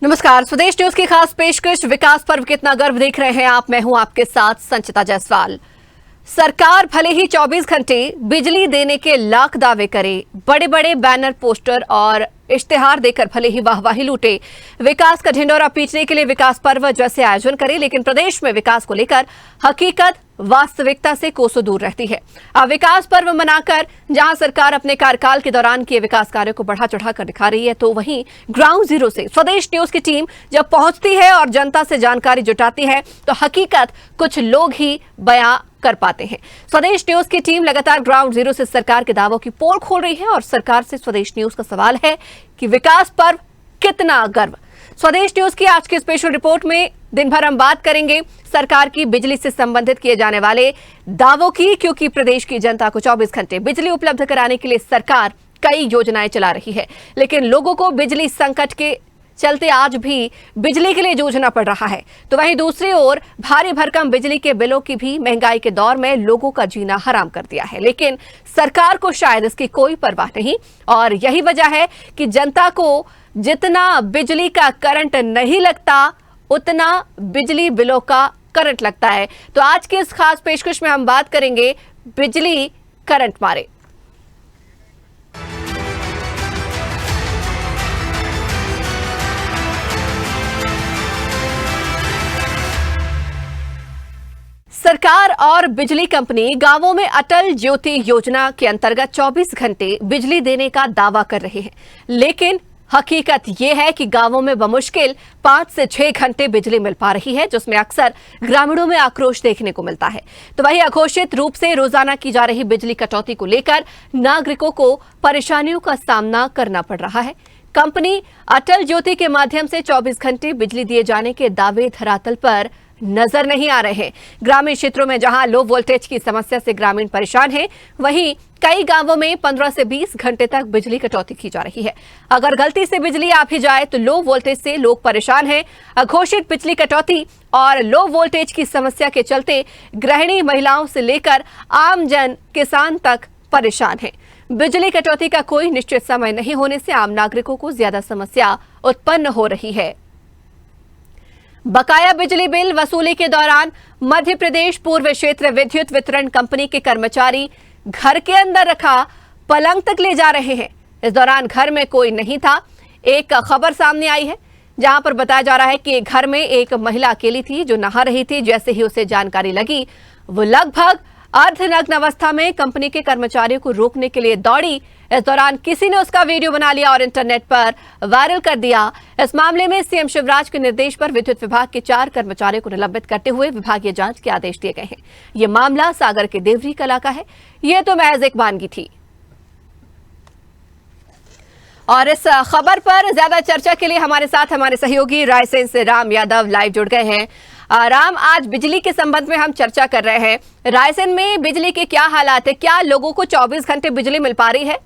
नमस्कार, स्वदेश न्यूज की खास पेशकश विकास पर्व कितना गर्व देख रहे हैं आप। मैं हूं आपके साथ संचिता जायसवाल। सरकार भले ही 24 घंटे बिजली देने के लाख दावे करे, बड़े बड़े बैनर पोस्टर और इश्तिहार देकर भले ही वाहवाही लूटे, विकास का ढिंढोरा पीटने के लिए विकास पर्व जैसे आयोजन करे, लेकिन प्रदेश में विकास को लेकर हकीकत वास्तविकता से कोसों दूर रहती है। अब विकास पर्व मनाकर जहां सरकार अपने कार्यकाल के दौरान किए विकास कार्यों को बढ़ा चढ़ाकर दिखा रही है, तो वहीं ग्राउंड जीरो से स्वदेश न्यूज की टीम जब पहुंचती है और जनता से जानकारी जुटाती है, तो हकीकत कुछ लोग ही बयां कर पाते हैं। स्वदेश न्यूज की टीम लगातार ग्राउंड जीरो से सरकार के दावों की पोल खोल रही है और सरकार से स्वदेश न्यूज का सवाल है कि विकास पर्व कितना गर्व। स्वदेश न्यूज की आज की स्पेशल रिपोर्ट में दिन भर हम बात करेंगे सरकार की बिजली से संबंधित किए जाने वाले दावों की, क्योंकि प्रदेश की जनता को 24 घंटे बिजली उपलब्ध कराने के लिए सरकार कई योजनाएं चला रही है, लेकिन लोगों को बिजली संकट के चलते आज भी बिजली के लिए जूझना पड़ रहा है। तो वहीं दूसरी ओर भारी भरकम बिजली के बिलों की भी महंगाई के दौर में लोगों का जीना हराम कर दिया है, लेकिन सरकार को शायद इसकी कोई परवाह नहीं। और यही वजह है कि जनता को जितना बिजली का करंट नहीं लगता, उतना बिजली बिलों का करंट लगता है। तो आज के इस खास पेशकश में हम बात करेंगे बिजली करंट मारे। सरकार और बिजली कंपनी गांवों में अटल ज्योति योजना के अंतर्गत 24 घंटे बिजली देने का दावा कर रहे हैं, लेकिन हकीकत यह है कि गांवों में बमुश्किल 5 से 6 घंटे बिजली मिल पा रही है, जिसमें अक्सर ग्रामीणों में आक्रोश देखने को मिलता है। तो वहीं अघोषित रूप से रोजाना की जा रही बिजली कटौती को लेकर नागरिकों को परेशानियों का सामना करना पड़ रहा है। कंपनी अटल ज्योति के माध्यम से 24 घंटे बिजली दिए जाने के दावे धरातल पर नजर नहीं आ रहे हैं। ग्रामीण क्षेत्रों में जहां लो वोल्टेज की समस्या से ग्रामीण परेशान हैं, वहीं कई गांवों में 15 से 20 घंटे तक बिजली कटौती की जा रही है। अगर गलती से बिजली आ भी जाए तो लो वोल्टेज से लोग परेशान हैं। अघोषित बिजली कटौती और लो वोल्टेज की समस्या के चलते गृहिणी महिलाओं से लेकर आम जन किसान तक परेशान हैं। बिजली कटौती का कोई निश्चित समय नहीं होने से आम नागरिकों को ज्यादा समस्या उत्पन्न हो रही है। बकाया बिजली बिल वसूली के दौरान मध्य प्रदेश पूर्व क्षेत्र विद्युत वितरण कंपनी के कर्मचारी घर के अंदर रखा पलंग तक ले जा रहे हैं। इस दौरान घर में कोई नहीं था। एक खबर सामने आई है जहां पर बताया जा रहा है कि घर में एक महिला अकेली थी जो नहा रही थी। जैसे ही उसे जानकारी लगी, वो लगभग अर्धनग्न अवस्था में कंपनी के कर्मचारियों को रोकने के लिए दौड़ी। इस दौरान किसी ने उसका वीडियो बना लिया और इंटरनेट पर वायरल कर दिया। इस मामले में सीएम शिवराज के निर्देश पर विद्युत विभाग के 4 कर्मचारियों को निलंबित करते हुए विभागीय जांच के आदेश दिए गए हैं। यह मामला सागर के देवरी कला का है। यह तो महज एक वानगी थी। और इस खबर पर ज्यादा चर्चा के लिए हमारे साथ हमारे सहयोगी रायसेन से राम यादव लाइव जुड़ गए हैं। राम, आज बिजली के संबंध में हम चर्चा कर रहे हैं। रायसेन में बिजली के क्या हालात है? क्या लोगों को 24 घंटे बिजली मिल पा रही है?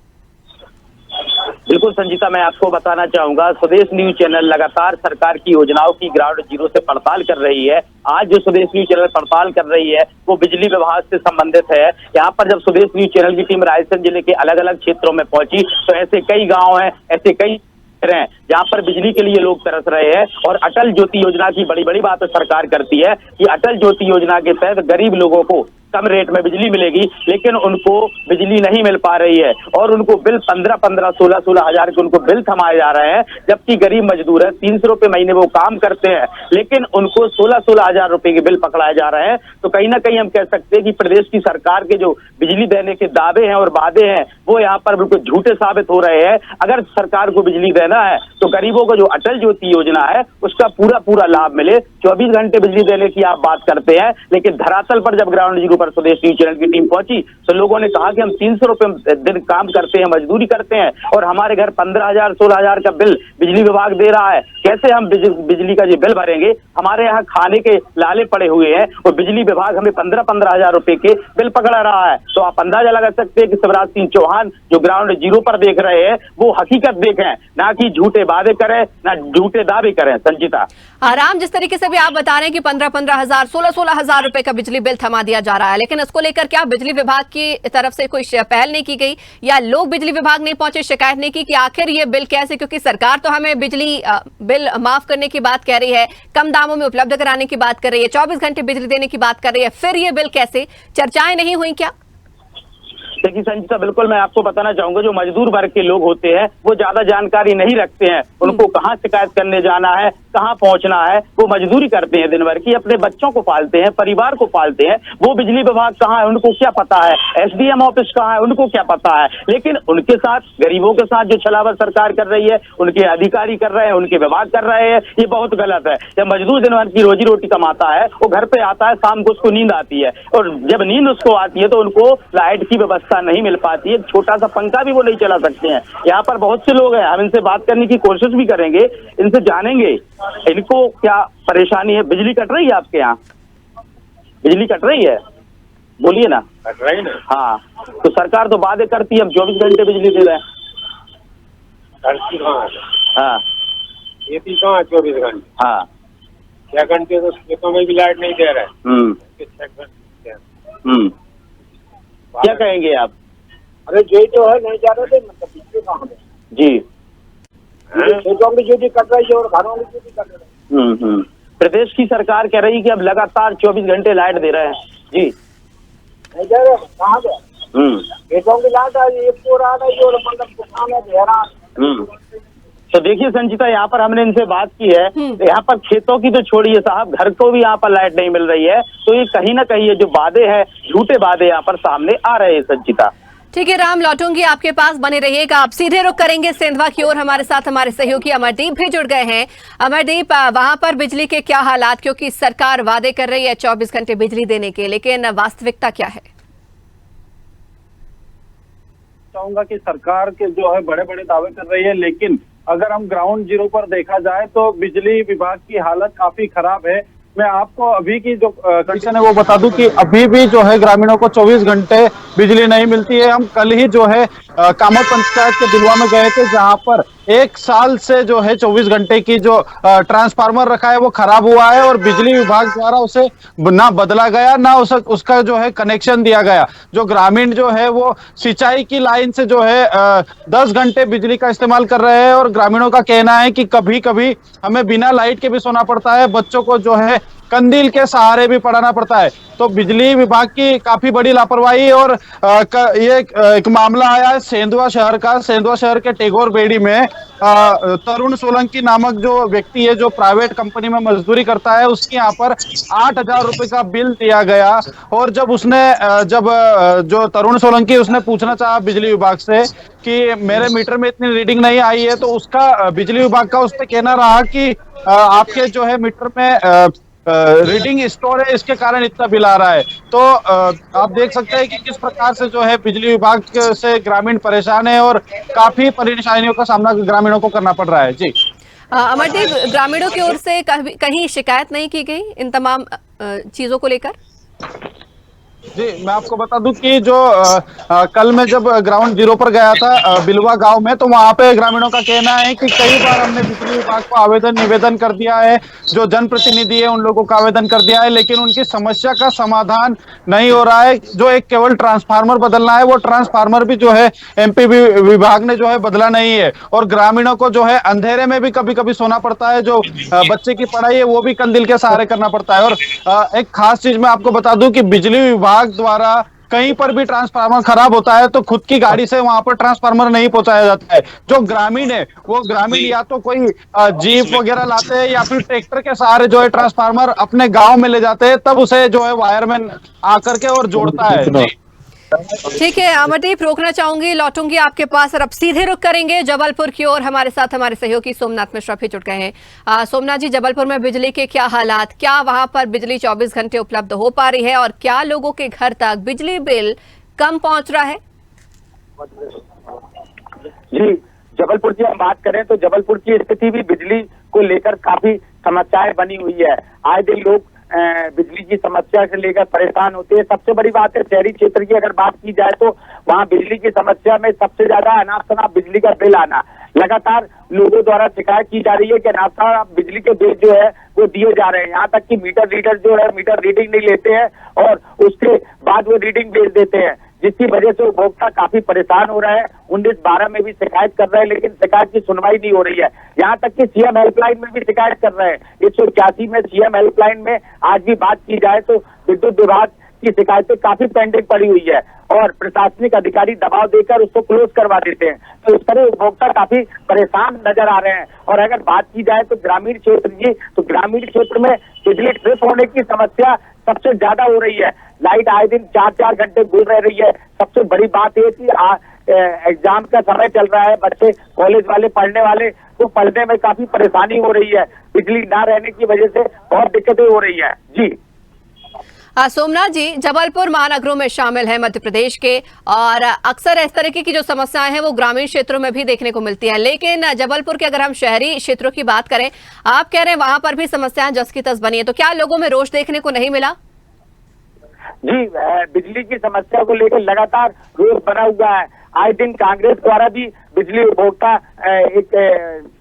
बिल्कुल संजीता, मैं आपको बताना चाहूंगा, स्वदेश न्यूज चैनल लगातार सरकार की योजनाओं की ग्राउंड जीरो से पड़ताल कर रही है। आज जो स्वदेश न्यूज चैनल पड़ताल कर रही है वो बिजली विभाग से संबंधित है। यहाँ पर जब स्वदेश न्यूज चैनल की टीम रायसेन जिले के अलग अलग क्षेत्रों में पहुंची तो ऐसे कई गाँव हैं, ऐसे कई हैं जहाँ पर बिजली के लिए लोग तरस रहे हैं। और अटल ज्योति योजना की बड़ी बड़ी बात सरकार करती है कि अटल ज्योति योजना के तहत गरीब लोगों को कम रेट में बिजली मिलेगी, लेकिन उनको बिजली नहीं मिल पा रही है और उनको बिल 15-15, 16-16 हजार के उनको बिल थमाए जा रहे हैं। जबकि गरीब मजदूर है, 300 रुपए महीने वो काम करते हैं, लेकिन उनको 16-16 हजार रुपए के बिल पकड़ाए जा रहे हैं। तो कहीं ना कहीं हम कह सकते हैं कि प्रदेश की सरकार के जो बिजली देने के दावे हैं और वादे हैं वो यहाँ पर बिल्कुल झूठे साबित हो रहे हैं। अगर सरकार को बिजली देना है तो गरीबों को जो अटल ज्योति योजना है उसका पूरा लाभ मिले। 24 घंटे बिजली देने की आप बात करते हैं, लेकिन धरातल पर जब ग्राउंड जीरो पर स्वदेश न्यूज चैनल की टीम पहुंची तो लोगों ने कहा कि हम 300 रुपए दिन काम करते हैं, मजदूरी करते हैं और हमारे घर 15,000, 16,000 का बिल बिजली विभाग दे रहा है। कैसे हम बिजली का ये बिल भरेंगे? हमारे यहाँ खाने के लाले पड़े हुए हैं और बिजली विभाग हमें 15-15 हजार रुपए के बिल पकड़ा रहा है। तो आप अंदाजा लगा सकते हैं कि शिवराज सिंह चौहान जो ग्राउंड जीरो पर देख रहे हैं वो हकीकत देखें, ना कि झूठे वादे करें, ना झूठे दावे करें। संजीता, आराम, जिस तरीके से भी आप बता रहे हैं कि 15-15 हजार, 16-16 हजार रुपए का बिजली बिल थमा दिया जा रहा रहा है, लेकिन इसको लेकर क्या बिजली विभाग की तरफ से कोई पहल नहीं की गई या लोग बिजली विभाग नहीं पहुंचे, शिकायत नहीं की कि आखिर ये बिल कैसे? क्योंकि सरकार तो हमें बिजली बिल माफ करने की बात कह रही है, कम दामों में उपलब्ध कराने की बात कर रही है, 24 घंटे बिजली देने की बात कर रही है, फिर ये बिल कैसे? चर्चाएं नहीं हुई क्या? देखिए संजीता, बिल्कुल मैं आपको बताना चाहूंगा, जो मजदूर वर्ग के लोग होते हैं वो ज्यादा जानकारी नहीं रखते हैं। उनको कहाँ शिकायत करने जाना है, कहाँ पहुंचना है, वो मजदूरी करते हैं दिन भर की, अपने बच्चों को पालते हैं, परिवार को पालते हैं। वो बिजली विभाग कहाँ है उनको क्या पता है, SDM ऑफिस कहाँ है उनको क्या पता है। लेकिन उनके साथ, गरीबों के साथ जो छलावत सरकार कर रही है, उनके अधिकारी कर रहे हैं, उनके विभाग कर रहे हैं, ये बहुत गलत है। जब मजदूर दिन भर की रोजी रोटी कमाता है, वो घर पे आता है, शाम को उसको नींद आती है, और जब नींद उसको आती है तो उनको लाइट की व्यवस्था नहीं मिल पाती है, छोटा सा पंखा भी वो नहीं चला सकते हैं। यहाँ पर बहुत से लोग हैं, हम इनसे बात करने की कोशिश भी करेंगे, इनसे जानेंगे इनको क्या परेशानी है। बिजली कट रही है आपके यहाँ? बिजली कट रही है? बोलिए ना। कट रही ना? हाँ, तो सरकार तो वादे करती है हम 24 घंटे बिजली दे रहे हैं। करती कहाँ है? हाँ, ये भी कहाँ 24 घंटे? हाँ। 6 घंटे तो खेतों में भी लाइट नहीं दे रहे हैं। 6 घंटे क्या कहेंगे आप? अरे जो है नहीं जा रहे थे, मतलब बिजली कहाँ है? जी। खेतों में ड्यूटी कर रही है और घरों में ड्यूटी कर रहे हैं। प्रदेश की सरकार कह रही है कि अब लगातार 24 घंटे लाइट दे रहे हैं। जी। नहीं दे रहे, कहाँ दे? खेतों की लाइट आ ये पूरा आ रही है और मतलब किसान है हैरान। तो देखिए संजीता, यहाँ पर हमने इनसे बात की है, तो यहाँ पर खेतों की तो छोड़िए साहब, घर को भी यहाँ पर लाइट नहीं मिल रही है। तो ये कहीं ना कहीं ये जो वादे हैं, झूठे वादे यहाँ पर सामने आ रहे हैं संजीता। ठीक है राम, लौटूंगी आपके पास, बने रहिएगा। आप सीधे रुख करेंगे सेंधवा की ओर, हमारे साथ हमारे सहयोगी अमरदीप भी जुड़ गए हैं। अमरदीप, वहां पर बिजली के क्या हालात? क्योंकि सरकार वादे कर रही है 24 घंटे बिजली देने के, लेकिन वास्तविकता क्या है? चाहूंगा कि सरकार के जो है बड़े बड़े दावे कर रही है, लेकिन अगर हम ग्राउंड जीरो पर देखा जाए तो बिजली विभाग की हालत काफी खराब है। मैं आपको अभी की जो कंडीशन है वो बता दूं कि अभी भी जो है ग्रामीणों को 24 घंटे बिजली नहीं मिलती है। हम कल ही जो है कामोद पंचायत के दिलवा में गए थे, जहां पर 1 साल से जो है 24 घंटे की जो ट्रांसफार्मर रखा है वो खराब हुआ है और बिजली विभाग द्वारा उसे ना बदला गया, ना उसका जो है कनेक्शन दिया गया। जो ग्रामीण जो है वो सिंचाई की लाइन से जो है 10 घंटे बिजली का इस्तेमाल कर रहे हैं और ग्रामीणों का कहना है कि कभी कभी हमें बिना लाइट के भी सोना पड़ता है, बच्चों को जो है कंदील के सहारे भी पढ़ाना पड़ता है। तो बिजली विभाग की काफी बड़ी लापरवाही। और ये एक मामला आया है सेंधवा शहर का। सेंधवा शहर के टेगोर बेड़ी में तरुण सोलंकी नामक जो व्यक्ति है, जो प्राइवेट कंपनी में मजदूरी करता है, उसके यहाँ पर 8,000 रुपए का बिल दिया गया। और जब जो तरुण सोलंकी उसने पूछना चाहा बिजली विभाग से कि मेरे मीटर में इतनी रीडिंग नहीं आई है, तो उसका बिजली विभाग का उस पर कहना रहा कि आपके जो है मीटर में रीडिंग स्टोर है, इसके कारण इतना बिल आ रहा है। तो आप देख सकते हैं कि किस प्रकार से जो है बिजली विभाग से ग्रामीण परेशान है और काफी परेशानियों का सामना ग्रामीणों को करना पड़ रहा है। जी अमरदीप, ग्रामीणों की ओर से कहीं शिकायत नहीं की गई इन तमाम चीजों को लेकर? जी, मैं आपको बता दूं कि जो कल मैं जब ग्राउंड जीरो पर गया था बिलवा गांव में, तो वहां पे ग्रामीणों का कहना है कि कई बार हमने बिजली विभाग को निवेदन कर दिया है, जो जनप्रतिनिधि है उन लोगों को आवेदन कर दिया है, लेकिन उनकी समस्या का समाधान नहीं हो रहा है। जो एक केवल ट्रांसफार्मर बदलना है, वो ट्रांसफार्मर भी जो है MP विभाग ने जो है बदला नहीं है और ग्रामीणों को जो है अंधेरे में भी कभी कभी सोना पड़ता है। जो बच्चे की पढ़ाई है वो भी कंदील के सहारे करना पड़ता है। और एक खास चीज मैं आपको बता दूं कि बिजली विभाग द्वारा कहीं पर भी ट्रांसफार्मर खराब होता है तो खुद की गाड़ी से वहां पर ट्रांसफार्मर नहीं पहुंचाया जाता है। जो ग्रामीण है वो ग्रामीण या तो कोई जीप वगैरह लाते हैं या फिर ट्रैक्टर के सहारे जो है ट्रांसफार्मर अपने गांव में ले जाते हैं, तब उसे जो है वायरमैन आकर के और जोड़ता है। ठीक है अमरदीप, रोकना चाहूंगी, लौटूंगी आपके पास और अब सीधे रुख करेंगे जबलपुर की ओर। हमारे साथ हमारे सहयोगी सोमनाथ मिश्रा भी जुड़ गए हैं। सोमनाथ जी, जबलपुर में बिजली के क्या हालात? क्या वहां पर बिजली 24 घंटे उपलब्ध हो पा रही है और क्या लोगों के घर तक बिजली बिल कम पहुंच रहा है? जी, जबलपुर की हम बात करें तो जबलपुर की स्थिति भी बिजली को लेकर काफी समस्याएं बनी हुई है। आए दिन लोग बिजली की समस्या से लेकर परेशान होते हैं। सबसे बड़ी बात है शहरी क्षेत्र की अगर बात की जाए तो वहाँ बिजली की समस्या में सबसे ज्यादा अनाप शनाप बिजली का बिल आना। लगातार लोगों द्वारा शिकायत की जा रही है कि अनाप शनाप बिजली के बिल जो है वो दिए जा रहे हैं। यहाँ तक कि मीटर रीडर जो है मीटर रीडिंग नहीं लेते हैं और उसके बाद वो रीडिंग भेज देते हैं, जिसकी वजह से उपभोक्ता काफी परेशान हो रहा है। 19-12 में भी शिकायत कर रहे हैं लेकिन शिकायत की सुनवाई नहीं हो रही है। यहाँ तक कि सीएम हेल्पलाइन में भी शिकायत कर रहे हैं। 181 में सीएम हेल्पलाइन में आज भी बात की जाए तो विद्युत विभाग की शिकायतें काफी पेंडिंग पड़ी हुई है और प्रशासनिक अधिकारी दबाव देकर उसको क्लोज करवा देते हैं। तो इस तरह उपभोक्ता काफी परेशान नजर आ रहे हैं। और अगर बात की जाए तो ग्रामीण क्षेत्र की, तो ग्रामीण क्षेत्र में बिजली ट्रिप होने की समस्या सबसे ज्यादा हो रही है। लाइट आए दिन 4-4 घंटे गुल रह रही है। सबसे बड़ी बात यह कि एग्जाम का समय चल रहा है, बच्चे कॉलेज वाले पढ़ने वाले तो पढ़ने में काफी परेशानी हो रही है। बिजली ना रहने की वजह से बहुत दिक्कतें हो रही है। जी सोमनाथ जी, जबलपुर महानगरों में शामिल है मध्य प्रदेश के और अक्सर इस तरह की जो समस्याएं हैं वो ग्रामीण क्षेत्रों में भी देखने को मिलती हैं, लेकिन जबलपुर के अगर हम शहरी क्षेत्रों की बात करें, आप कह रहे हैं वहां पर भी समस्याएं जस की तस बनी है, तो क्या लोगों में रोष देखने को नहीं मिला? जी, बिजली की समस्या को लेकर लगातार रोष बना हुआ है। आए दिन कांग्रेस द्वारा भी बिजली उपभोक्ता एक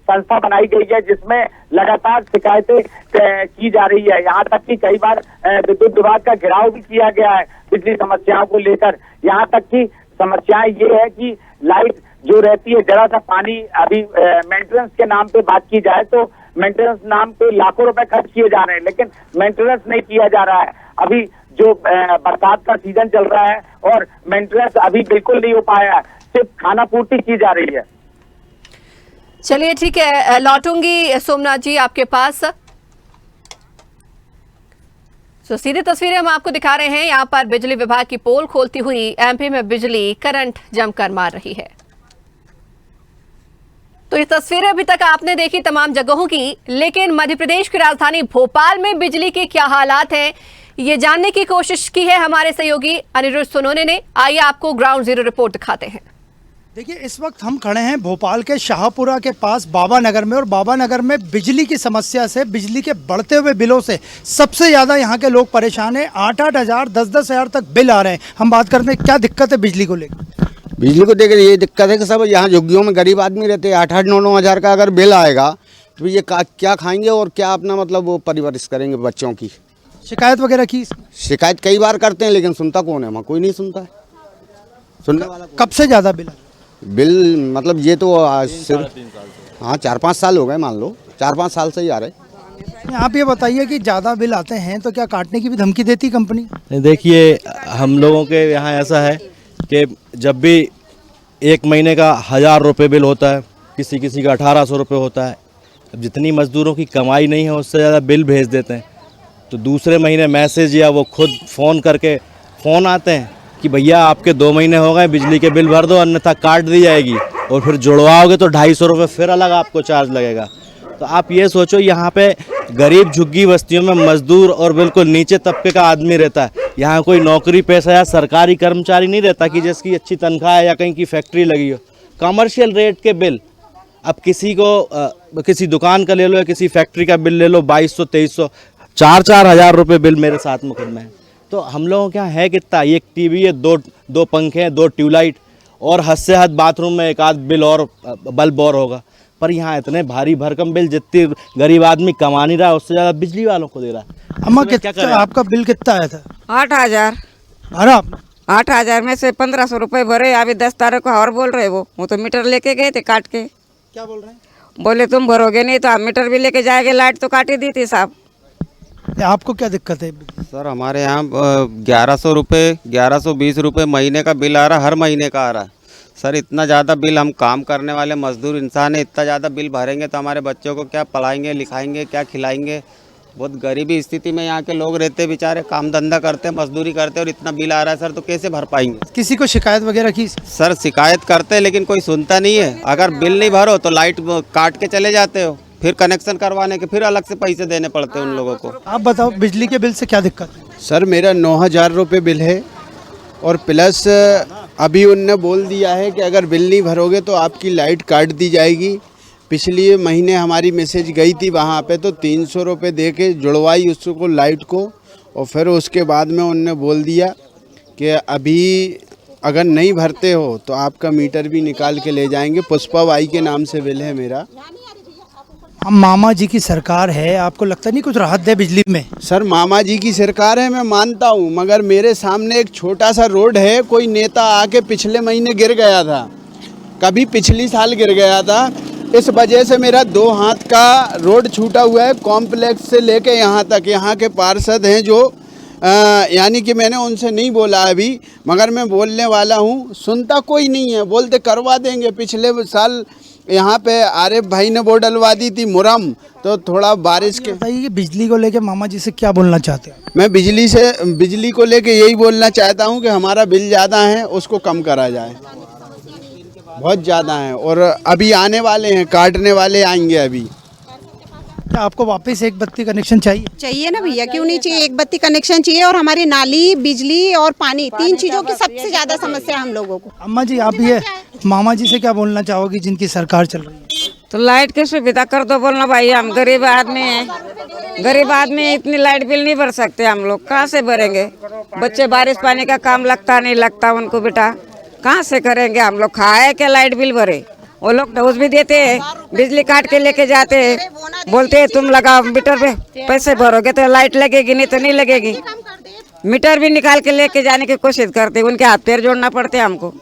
संस्था बनाई गई है जिसमें लगातार शिकायतें की जा रही है। यहाँ तक कि कई बार विद्युत विभाग का घेराव भी किया गया है बिजली समस्याओं को लेकर। यहाँ तक कि समस्याएं ये है कि लाइट जो रहती है, जरा सा पानी, अभी मेंटेनेंस के नाम पे बात की जाए तो मेंटेनेंस नाम पे लाखों रुपए खर्च किए जा रहे हैं लेकिन मेंटेनेंस नहीं किया जा रहा है। अभी जो बरसात का सीजन चल रहा है और मेंटेनेंस अभी बिल्कुल नहीं हो पाया है, सिर्फ खाना पूर्ति की जा रही है। चलिए ठीक है, लौटूंगी सोमनाथ जी आपके पास। तो सीधी तस्वीरें हम आपको दिखा रहे हैं। यहाँ पर बिजली विभाग की पोल खोलती हुई एमपी में बिजली करंट जमकर मार रही है। तो ये तस्वीरें अभी तक आपने देखी तमाम जगहों की, लेकिन मध्य प्रदेश की राजधानी भोपाल में बिजली के क्या हालात हैं ये जानने की कोशिश की है हमारे सहयोगी अनिरुद्ध सोनोने ने। आइए आपको ग्राउंड जीरो रिपोर्ट दिखाते हैं। देखिए, इस वक्त हम खड़े हैं भोपाल के शाहपुरा के पास बाबा नगर में, और बाबा नगर में बिजली की समस्या से, बिजली के बढ़ते हुए बिलों से सबसे ज़्यादा यहाँ के लोग परेशान हैं। 8-8 हज़ार 10-10 हज़ार तक बिल आ रहे हैं। हम बात करते हैं क्या दिक्कत है बिजली को लेकर। बिजली को देकर ये दिक्कत है कि सब यहाँ झुग्गियों में गरीब आदमी रहते हैं। 8-8 9-9 हज़ार का अगर बिल आएगा तो ये क्या खाएंगे और क्या अपना मतलब वो परवरिश करेंगे बच्चों की। शिकायत वगैरह की? शिकायत कई बार करते हैं लेकिन सुनता कौन है? वहाँ कोई नहीं सुनता है। सुनने वाला कब से ज़्यादा बिल मतलब ये तो सिर्फ 4-5 साल हो गए, मान लो 4-5 साल से ही आ रहे। आप ये बताइए कि ज़्यादा बिल आते हैं तो क्या काटने की भी धमकी देती कंपनी? देखिए, हम लोगों के यहाँ ऐसा है कि जब भी एक महीने का 1000 रुपये बिल होता है, किसी किसी का 1800 रुपये होता है। अब जितनी मज़दूरों की कमाई नहीं है उससे ज़्यादा बिल भेज देते हैं। तो दूसरे महीने मैसेज या वो खुद फ़ोन करके फ़ोन आते हैं कि भैया आपके 2 महीने हो गए, बिजली के बिल भर दो अन्यथा काट दी जाएगी, और फिर जुड़वाओगे तो 250 रुपये फिर अलग आपको चार्ज लगेगा। तो आप ये सोचो, यहाँ पे गरीब झुग्गी बस्तियों में मजदूर और बिल्कुल नीचे तबके का आदमी रहता है। यहाँ कोई नौकरी पेशा या सरकारी कर्मचारी नहीं रहता कि जिसकी अच्छी तनख्वाह है या कहीं की फैक्ट्री लगी हो। कमर्शियल रेट के बिल, अब किसी को किसी दुकान का ले लो या किसी फैक्ट्री का बिल ले लो, 2200-2300 4-4 हज़ार रुपये बिल मेरे साथ में खुद में है। तो हम लोगों के यहाँ है कितना, एक टीवी है, दो पंखे हैं, 2 ट्यूबलाइट, और हद से हद बाथरूम में एक आध बिल और बल्ब और होगा। पर यहाँ इतने भारी भरकम बिल, जितनी गरीब आदमी कमा नहीं रहा है उससे ज़्यादा बिजली वालों को दे रहा है। अम्मा, कितना आपका बिल कितना आया था? 8,000 भरा आपने? 8,000 में से 1500 रुपये भरे। अभी 10 तारीख को और बोल रहे वो तो मीटर लेके गए थे काट के। क्या बोल रहे हैं? बोले तुम भरोगे नहीं तो आप मीटर भी लेके जाएंगे, लाइट तो काट ही दी थी साहब। आपको क्या दिक्कत है? सर हमारे यहाँ 1100 रुपये 1120 रुपये महीने का बिल आ रहा, हर महीने का आ रहा है। सर इतना ज़्यादा बिल, हम काम करने वाले मजदूर इंसान है, इतना ज़्यादा बिल भरेंगे तो हमारे बच्चों को क्या पढ़ाएंगे लिखाएंगे, क्या खिलाएंगे? बहुत गरीबी स्थिति में यहाँ के लोग रहते बेचारे, काम धंधा करते हैं, मजदूरी करते हैं, और इतना बिल आ रहा है सर तो कैसे भर पाएंगे? किसी को शिकायत वगैरह की? सर शिकायत करते हैं लेकिन कोई सुनता नहीं है। अगर बिल नहीं भरो तो लाइट काट के चले जाते हो, फिर कनेक्शन करवाने के फिर अलग से पैसे देने पड़ते हैं उन लोगों को। आप बताओ, बिजली के बिल से क्या दिक्कत है? सर मेरा 9,000 रुपये बिल है, और प्लस अभी उनने बोल दिया है कि अगर बिल नहीं भरोगे तो आपकी लाइट काट दी जाएगी। पिछले महीने हमारी मैसेज गई थी वहाँ पे, तो 300 रुपये दे के जुड़वाई उसको लाइट को, और फिर उसके बाद में उनने बोल दिया कि अभी अगर नहीं भरते हो तो आपका मीटर भी निकाल के ले जाएंगे। पुष्पा बाई के नाम से बिल है मेरा। अब मामा जी की सरकार है, आपको लगता नहीं कुछ राहत दे बिजली में? सर मामा जी की सरकार है, मैं मानता हूँ, मगर मेरे सामने एक छोटा सा रोड है, कोई नेता आके पिछले महीने गिर गया था, कभी पिछली साल गिर गया था, इस वजह से मेरा 2 हाथ का रोड छूटा हुआ है कॉम्प्लेक्स से लेके यहाँ तक। यहाँ के पार्षद हैं जो यानी कि मैंने उनसे नहीं बोला अभी, मगर मैं बोलने वाला हूँ, सुनता कोई नहीं है, बोलते करवा देंगे। पिछले साल यहाँ पे आरिफ भाई ने वो डलवा दी थी मुरम, तो थोड़ा बारिश के। बताइए कि बिजली को लेके मामा जी से क्या बोलना चाहते हैं? मैं बिजली को लेके यही बोलना चाहता हूँ कि हमारा बिल ज़्यादा है, उसको कम करा जाए, बहुत ज़्यादा है, और अभी आने वाले हैं, काटने वाले आएंगे अभी। क्या आपको वापस एक बत्ती कनेक्शन चाहिए? चाहिए ना भैया, क्यों नहीं चाहिए, एक बत्ती कनेक्शन चाहिए, और हमारी नाली, बिजली और पानी, 3 चीजों की सबसे ज्यादा समस्या है हम लोगों को। अम्मा जी आप ये मामा जी से क्या बोलना चाहोगी जिनकी सरकार चल रही है? तो लाइट की सुविधा कर दो बोलना भाई, हम गरीब आदमी हैं, गरीब आदमी इतनी लाइट बिल नहीं भर सकते हम लोग, कहाँ से भरेंगे? बच्चे बारिश पानी का काम लगता नहीं लगता उनको, बेटा कहाँ से करेंगे हम लोग? खाए क्या लाइट बिल भरे? वो लोग डोज भी देते हैं, बिजली काट के लेके जाते हैं, बोलते हैं तुम लगाओ मीटर पे, पैसे भरोगे तो लाइट लगेगी, नहीं तो नहीं लगेगी। मीटर भी निकाल के लेके जाने की कोशिश करते हैं, उनके हाथ पैर जोड़ना पड़ते हैं हमको।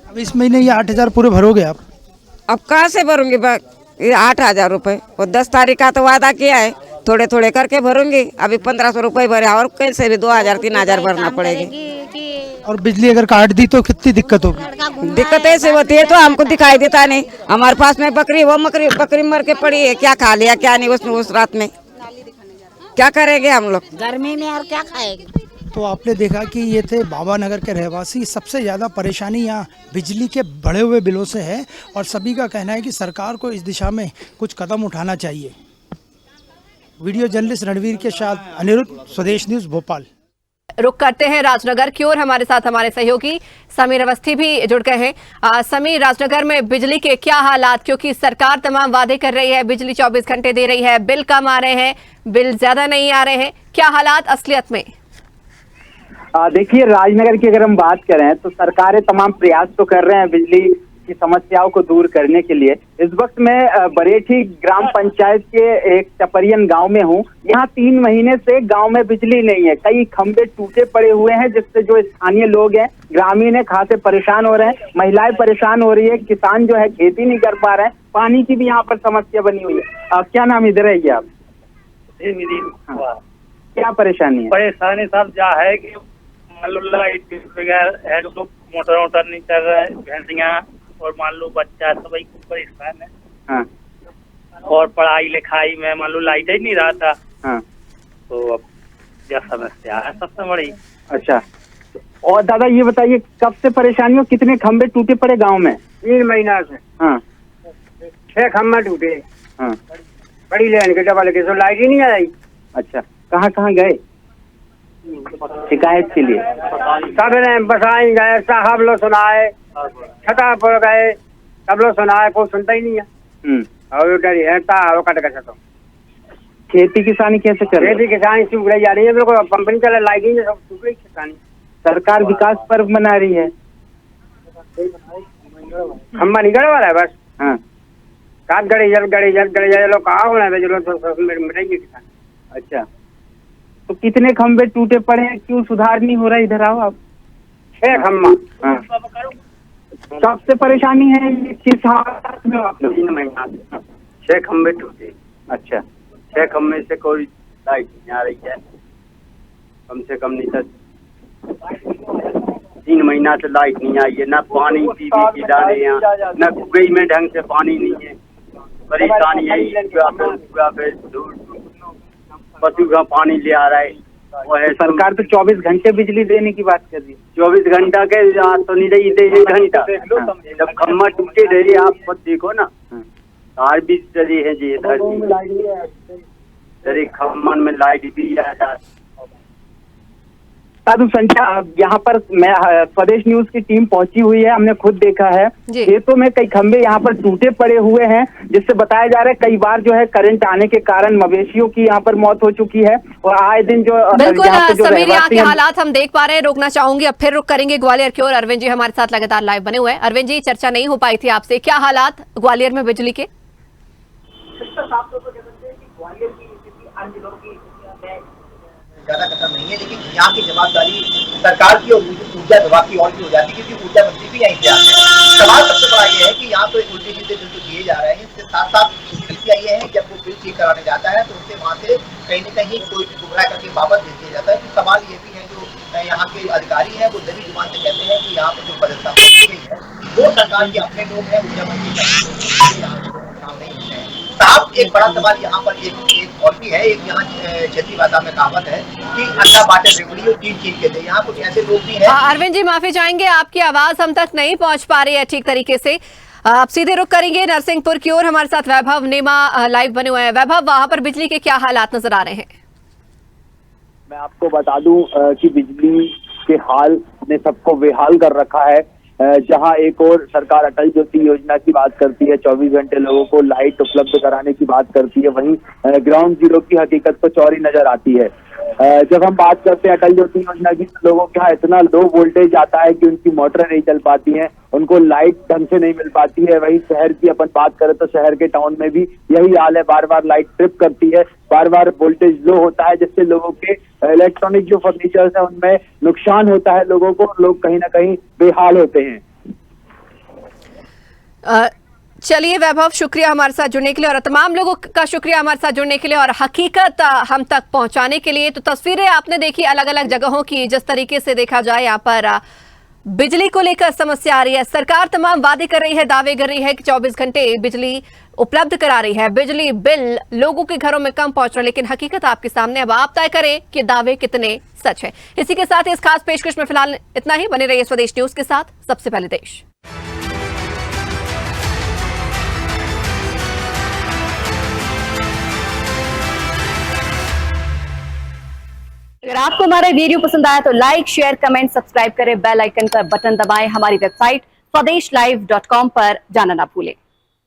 अब इस महीने ये 8,000 पूरे भरोगे आप? अब कहाँ से भरूंगी 8,000 रुपये? और 10 तारीख का तो वादा किया है, थोड़े थोड़े करके भरूंगी। अभी 1500 रुपये भरे, और कैसे भी 2,000-3,000 भरना पड़ेगी। और बिजली अगर काट दी तो कितनी दिक्कत होगी? दिक्कत ऐसे होती है तो हमको दिखाई देता नहीं, हमारे पास में बकरी मर के पड़ी है, क्या खा लिया क्या नहीं उसने उस रात में, क्या करेंगे हम लोग गर्मी में और क्या खाएंगे? तो आपने देखा कि ये थे बाबा नगर के रहवासी। सबसे ज़्यादा परेशानी यहाँ बिजली के बढ़े हुए बिलों से है, और सभी का कहना है कि सरकार को इस दिशा में कुछ कदम उठाना चाहिए। वीडियो जर्नलिस्ट रणवीर के साथ अनिरुद्ध, स्वदेश न्यूज़ भोपाल। रुक करते हैं राजनगर की ओर, हमारे साथ हमारे सहयोगी समीर अवस्थी भी जुड़ गए हैं। समीर, राजनगर में बिजली के क्या हालात, क्योंकि सरकार तमाम वादे कर रही है, बिजली 24 घंटे दे रही है, बिल कम आ रहे हैं, बिल ज्यादा नहीं आ रहे हैं, क्या हालात असलियत में? देखिए, राजनगर की अगर हम बात करें तो सरकारें तमाम प्रयास तो कर रहे हैं बिजली की समस्याओं को दूर करने के लिए। इस वक्त मैं बरेठी ग्राम पंचायत के एक टपरियन गांव में हूं। यहाँ 3 महीने से गांव में बिजली नहीं है, कई खंभे टूटे पड़े हुए हैं, जिससे जो स्थानीय लोग हैं, ग्रामीण है, खासे परेशान हो रहे हैं, महिलाएं परेशान हो रही है, किसान जो है खेती नहीं कर पा रहे हैं, पानी की भी यहाँ पर समस्या बनी हुई है। क्या नाम, इधर है आप? क्या परेशानी है? परेशानी सब जा है कि मान लो लाइट बगैर है तो मोटर नहीं चल रहा है, भैंसियाँ और मान लो बच्चा सभी परेशान है। हाँ। और पढ़ाई लिखाई में मान लो लाइट ही नहीं रहा था। हाँ। तो अब क्या समस्या है सबसे बड़ी। अच्छा, और दादा ये बताइए कब से परेशानी हो, कितने खंभे टूटे पड़े गांव में? 3 महीना से। हाँ। 6 खंभे टूटे। हाँ। बड़ी लेन के डबल के, तो लाइट ही नहीं आई। अच्छा, कहाँ कहाँ गए शिकायत के लिए? सब ने बसाई गए, साहब लोग सुनाए, छठा पर गए, सब लोग सुनाए, कोई सुनता ही नहीं है। और डरी है कट गया। तो खेती किसानी कैसे कर रहे? खेती किसानी सूख रही जा रही है, बिल्कुल कंपनी चले लाइट ही सब सूख रही किसानी। सरकार विकास पर्व मना रही है, खम्बा नहीं गड़े वाला है बस। हाँ। काट गड़े जल लोग कहा होना है मिटेंगे किसान। अच्छा, तो कितने खंबे टूटे पड़े हैं, क्यों सुधार नहीं हो रहा? इधर आओ आप। 6 खम्बा। हाँ। सबसे परेशानी है किस हालत में? 3 महीना से 6 खम्बे टूटे। अच्छा, 6 खम्बे से कोई लाइट नहीं आ रही है, कम से कम नहीं तो 3 महीना से लाइट नहीं आई है, न पानी टीवी की डाले यहाँ, न कुएं में ढंग से पानी नहीं है। परेशानी है, पशु का पानी ले आ रहा है। वो है सरकार तो 24 घंटे बिजली देने की बात कर रही है। 24 घंटा के तो नहीं रही, 1 घंटा। जब खम्बा टूटे रही आप देखो ना, तार भी चली है जी इधर, खम्बन में लाइट भी आ जाती। बता दूं संख्या, यहाँ पर मैं स्वदेश न्यूज की टीम पहुंची हुई है, हमने खुद देखा है खेतों में कई खंभे यहाँ पर टूटे पड़े हुए हैं, जिससे बताया जा रहा है कई बार जो है करंट आने के कारण मवेशियों की यहाँ पर मौत हो चुकी है। और आए दिन जो बिल्कुल समीर, यहाँ के हालात हम देख पा रहे हैं। रोकना चाहूंगी, अब फिर रुक करेंगे ग्वालियर की ओर। अरविंद जी हमारे साथ लगातार लाइव बने हुए हैं। अरविंद जी, चर्चा नहीं हो पाई थी आपसे, क्या हालात ग्वालियर में बिजली के? ज्यादा खत्म नहीं है, लेकिन यहाँ की जवाबदारी सरकार की और ऊर्जा विभाग की और भी हो जाती है, क्योंकि ऊर्जा मंत्री भी यहीं पे आते हैं। सवाल सबसे बड़ा ये है कि यहाँ तो उल्टे सीधे बिल तो दिए जा रहे हैं, इसके साथ साथ समस्या ये है जब वो बिल चेक कराने जाता है तो उससे वहाँ से कहीं न कहीं कोई गुमराह करके वापस भेज दिया जाता है। तो सवाल ये भी है जो यहाँ के अधिकारी हैं वो दबी जुबान से कहते हैं कि यहाँ पर जो बदलता है वो सरकार के अपने लोग हैं, ऊर्जा मंत्री काम नहीं होते हैं। साहब, एक बड़ा सवाल यहाँ पर एक और भी है, एक यहाँ क्षेत्रीय भाषा में कहावत है कि अंडा बाटे रेवड़ी और तीन चीज के थे। यहाँ कुछ ऐसे लोग भी हैं। अरविंद जी माफी चाहेंगे, आपकी आवाज हम तक नहीं पहुंच पा रही है ठीक तरीके से। आप सीधे रुक करेंगे नरसिंहपुर की ओर। हमारे साथ वैभव नेमा लाइव बने हुए हैं। वैभव, वहां पर बिजली के क्या हालात नजर आ रहे हैं? मैं आपको बता दूं कि बिजली के हाल ने सबको बेहाल कर रखा है। जहां एक और सरकार अटल ज्योति योजना की बात करती है, 24 घंटे लोगों को लाइट उपलब्ध कराने की बात करती है, वहीं ग्राउंड जीरो की हकीकत तो चौरी नजर आती है। जब हम बात करते हैं अटल ज्योति योजना की, तो लोगों के यहाँ इतना लो वोल्टेज आता है कि उनकी मोटरें नहीं चल पाती हैं, उनको लाइट ढंग से नहीं मिल पाती है। वहीं शहर की अपन बात करें तो शहर के टाउन में भी यही हाल है, बार बार लाइट ट्रिप करती है, बार बार वोल्टेज लो होता है, जिससे लोगों के इलेक्ट्रॉनिक जो फर्नीचर्स है उनमें नुकसान होता है लोगों को, लोग कहीं ना कहीं बेहाल होते हैं। चलिए वैभव, शुक्रिया हमारे साथ जुड़ने के लिए, और तमाम लोगों का शुक्रिया हमारे साथ जुड़ने के लिए और हकीकत हम तक पहुंचाने के लिए। तो तस्वीरें आपने देखी अलग अलग जगहों की। जिस तरीके से देखा जाए यहाँ पर बिजली को लेकर समस्या आ रही है। सरकार तमाम वादे कर रही है, दावे कर रही है कि 24 घंटे बिजली उपलब्ध करा रही है, बिजली बिल लोगों के घरों में कम पहुंच रहा है, लेकिन हकीकत आपके सामने। अब आप तय करें कि दावे कितने सच है। इसी के साथ इस खास पेशकश में फिलहाल इतना ही। बने रहिए स्वदेश न्यूज के साथ, सबसे पहले देश। अगर आपको हमारा वीडियो पसंद आया तो लाइक, शेयर, कमेंट, सब्सक्राइब करें, बेल आइकन का बटन दबाएं। हमारी वेबसाइट swadeshlive.com पर जाना ना भूलें।